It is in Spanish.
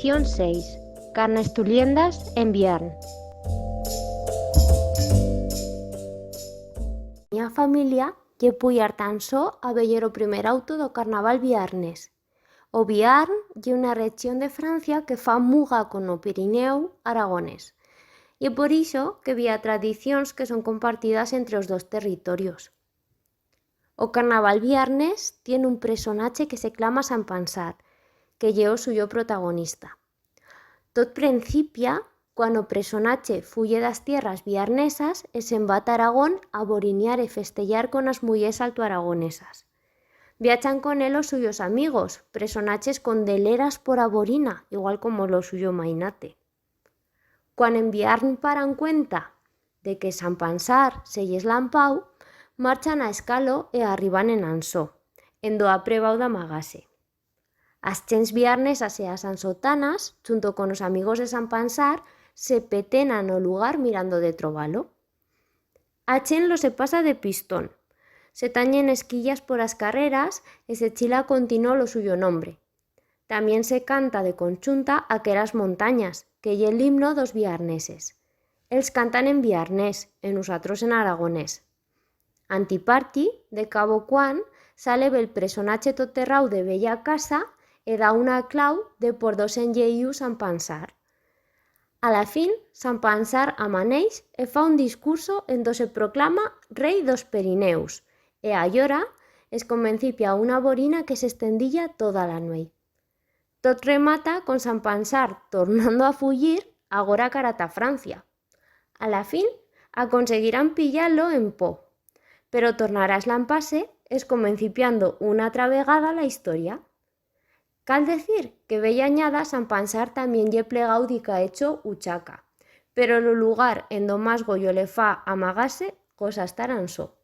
Edición 6. Carnestuliendas en Biarn. Miña familia lle puyar tan só a veyer o primer auto do carnaval biarnés. O Biarn ye unha rexión de Francia que fa muga con o Pirineu aragonés. E por iso que había tradicións que son compartidas entre os dos territorios. O carnaval biarnés tiene un personaxe que se clama Sant Pansar, que lle o suyo protagonista. Tot principia quan o personaxe fuye das tierras biarnesas e se'n va a Aragón a boriniar e festellar con as mullers altoaragonesas. Viachan con él os suyos amigos, personaches con deleras por a borina, igual como lo suyo mainate. Cuan en Biarn paran cuenta de que Sant Pansar se lles lampau, marchan a escalo e arriban en Ansó, endo ha prebau d'amagase. As chents biarnesas e as ansotanas, junto con os amigos de Sant Pansar, se petenan o lugar mirando de trobalo. A chen lo se pasa de pistón, se tañen esquillas por as carreras e se chila continuo lo suyo nombre. También se canta de conchunta aqueras montañas, que ye el himno dos biarneses. Els cantan en biarnés, e nusatros en aragonés. Antiparti, de cabo cuan, sale el personaxe toterrau de bella casa e da una clau de por dos en lleiu Sant Pansar. A la fin, Sant Pansar amaneix e fa un discurso en do se proclama rei dos Pirineus, e allora es comencipia una borina que se estendilla toda la nuei. Tot remata con Sant Pansar tornando a fuyir agora carata Francia. A la fin, aconseguirán pillarlo en Po, pero tornará a eslampase es comencipiando una otra vegada la historia. Cal decir que bella añada Sant Pansar también ye plegau dica hecho Uchaca, pero lo lugar en do más goyo le fa amagase cosa estar Ansó.